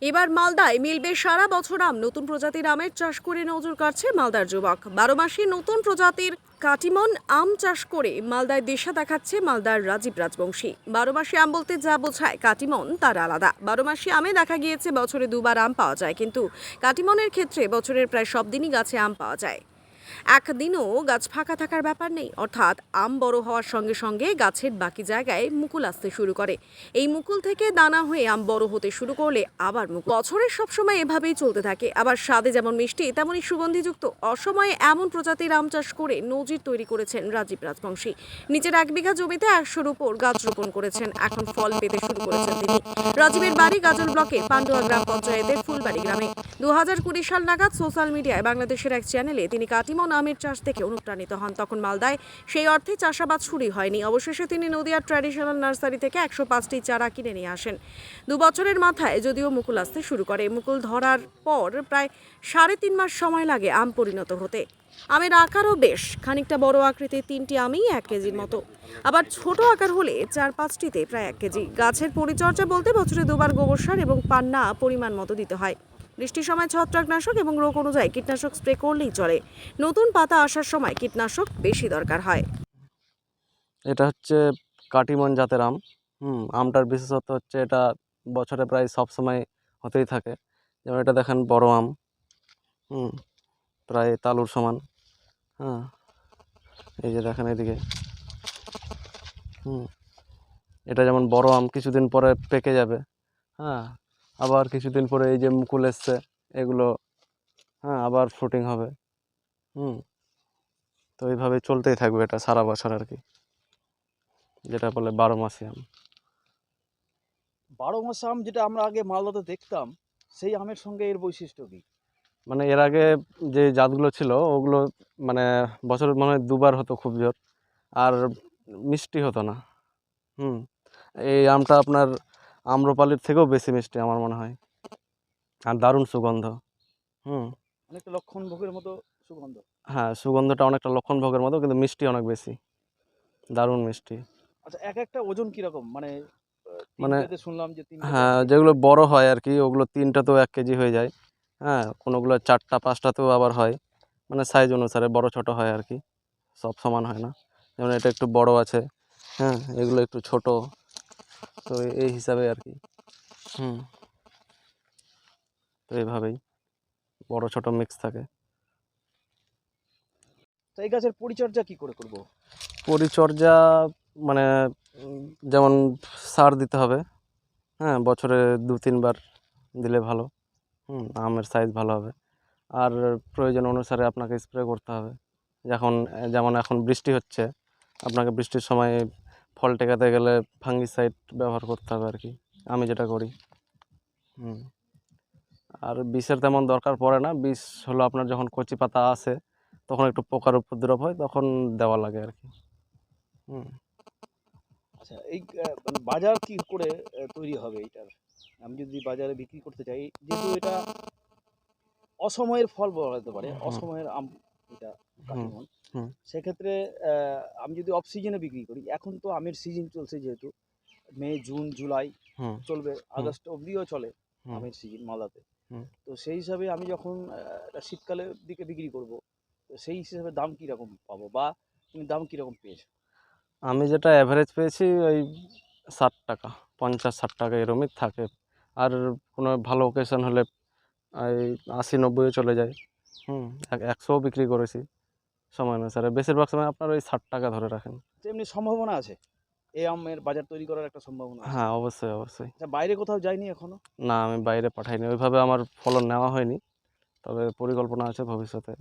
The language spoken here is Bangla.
এবার মালদায় মিলবে সারা বছর আম। নতুন প্রজাতির আমের চাষ করে নজর কাড়ছে মালদার যুবক। 12 মাসে নতুন প্রজাতির কাটিমন আম চাষ করে মালদায় দিশা দেখাচ্ছে মালদার রাজীব রাজবংশী। 12 মাসে আম বলতে যা বোঝায় কাটিমন তার আলাদা। 12 মাসে আমে দেখা গিয়েছে বছরে দুবার আম পাওয়া যায়, কিন্তু কাটিমনের ক্ষেত্রে বছরের প্রায় সব দিনই গাছে আম পাওয়া যায়। একদিনও গাছ ফাঁকা থাকার ব্যাপার নেই, অর্থাৎ আম বড় হওয়ার সঙ্গে সঙ্গে গাছের বাকি জায়গায় মুকুল আসতে শুরু করে। এই মুকুল থেকে দানা হয়ে আম বড় হতে শুরু করলে আবার মুকুল। বছরের সবসময় এভাবেই চলতে থাকে। আবার স্বাদে যেমন মিষ্টি তেমনই সুগন্ধিযুক্ত। অসময়ে এমন প্রজাতির আম চাষ করে নজির তৈরি করেছেন রাজীব রাজবংশী। নিজের 1 বিঘা জমিতে 100-র উপর গাছ রোপণ করেছেন। এখন ফল পেতে শুরু করেছেন তিনি। রাজীবের বাড়ি গাজল ব্লকে পান্ডুয়া গ্রাম পঞ্চায়েতের ফুলবাড়ি গ্রামে। 2020 সাল নাগাদ সোশ্যাল মিডিয়ায় বাংলাদেশের এক চ্যানেলে তিনি কাটিমন আমের চাষ দেখে অনুপ্রাণিত হন। তখন মালদায় সেই অর্থে চাষাবাদ শুরুই হয়নি। অবশেষে তিনি নদিয়ার ট্র্যাডিশনাল নার্সারি থেকে 105টি চারা কিনে নিয়ে আসেন। 2 বছরের মাথায় যদিও মুকুল আসতে শুরু করে, মুকুল ধরার পর প্রায় 3.5 মাস সময় লাগে আম পরিণত হতে। আমের আকারও বেশ খানিকটা বড় আকৃতির, 3টি আমই 1 কেজির মতো। আবার ছোট আকার হলে 4-5টিতে প্রায় 1 কেজি। গাছের পরিচর্যা বলতে বছরে 2 বার গোবর সার এবং পান্না পরিমাণ মতো দিতে হয়। বৃষ্টির সময় ছত্রাকনাশক এবং রোগ অনুযায়ী কীটনাশক স্প্রে করলেই চলে। নতুন পাতা আসার সময় কীটনাশক বেশি দরকার হয়। এটা হচ্ছে কাটিমন জাতের আম। আমটার বিশেষত্ব হচ্ছে এটা বছরে প্রায় সব সময় হতেই থাকে। যেমন এটা দেখেন বড় আম, প্রায় তালুর সমান। হ্যাঁ, এই যে দেখেন এদিকে। এটা যেমন বড় আম কিছুদিন পরে পেকে যাবে। হ্যাঁ, আবার কিছুদিন পরে এই যে মুকুল এসছে এগুলো, আবার ফ্রুটিং হবে। তো এইভাবে চলতেই থাকবে এটা সারা বছর আর কি, যেটা বলে 12 মাসি আম। 12 মাস আম যেটা আমরা আগে মালদাতে দেখতাম, সেই আমের সঙ্গে এর বৈশিষ্ট্য কি? মানে এর আগে যে জাতগুলো ছিল ওগুলো মানে বছরে মনে হয় 2 বার হতো খুব জোর, আর মিষ্টি হতো না। এই আমটা আপনার আম্রপালির থেকেও বেশি মিষ্টি আমার মনে হয়, আর দারুণ সুগন্ধ। অনেকটা লক্ষণ ভোগের মতো সুগন্ধ। হ্যাঁ, সুগন্ধটা অনেকটা লক্ষণভোগের মতো, কিন্তু মিষ্টি অনেক বেশি, দারুণ মিষ্টি। আচ্ছা, এক একটা ওজন কিরকম? মানে মানে তিনটেতে শুনলাম যে তিনটেতে হ্যাঁ, যেগুলো বড় হয় আর কি ওগুলো 3টাতেও 1 কেজি হয়ে যায়। হ্যাঁ, কোনোগুলো 4টা 5টাতেও আবার হয়, মানে সাইজ অনুসারে বড় ছোট হয় আর কি, সব সমান হয় না। যেমন এটা একটু বড় আছে, এগুলো একটু ছোট, তো এই হিসাবে আর কি। তো এইভাবেই বড় ছোট মিক্স থাকে। তো এই গাছের পরিচর্যা কি করে করব? পরিচর্যা মানে যেমন সার দিতে হবে। বছরে 2-3 বার দিলে ভালো। আমের সাইজ ভালো হবে। আর প্রয়োজন অনুসারে আপনাকে স্প্রে করতে হবে। যেমন এখন বৃষ্টি হচ্ছে, আপনাকে বৃষ্টির সময় ফল টেকাতে গেলে ফাঙ্গিসাইড ব্যবহার করতে হবে আর কি, আমি যেটা করি। আর বিষের তেমন দরকার পড়ে না। বিষ হলো আপনার যখন কচি পাতা আসে তখন একটু পোকার উপদ্রব হয়, তখন দেওয়া লাগে আর কি। আচ্ছা, এই মানে বাজার কি করে তৈরি হবে এইটার? আমি যদি বাজারে বিক্রি করতে চাই, যেহেতু এটা অসময়ের ফল বলা যেতে পারে, অসময়ের আম এটা কাটিমন, সেক্ষেত্রে আমি যদি অফ সিজনে বিক্রি করি, এখন তো আমের সিজন চলছে, যেহেতু মে জুন জুলাই চলবে, আগস্ট অবধিও চলে আমের সিজন মালদাতে। তো সেই হিসাবে আমি যখন এটা শীতকালের দিকে বিক্রি করব, তো সেই হিসাবে দাম কীরকম পাবো, বা তুমি দাম কীরকম পেয়েছো? আমি যেটা অ্যাভারেজ পেয়েছি ওই 60 টাকা, 50-60 টাকা এরমই থাকে। আর কোনো ভালো অকেশন হলে এই 80-90 চলে যায়। 100ও বিক্রি করেছি সময় অনুসারে। বেশিরভাগ সময় আপনার ওই 60 টাকা ধরে রাখেন। তো এমনি সম্ভাবনা আছে এই আমের বাজার তৈরি করার, একটা সম্ভাবনা আছে? হ্যাঁ, অবশ্যই অবশ্যই। আচ্ছা, বাইরে কোথাও যায়নি এখনো? না, আমি বাইরে পাঠাইনি, ওইভাবে আমার ফলন নেওয়া হয়নি, তবে পরিকল্পনা আছে ভবিষ্যতে।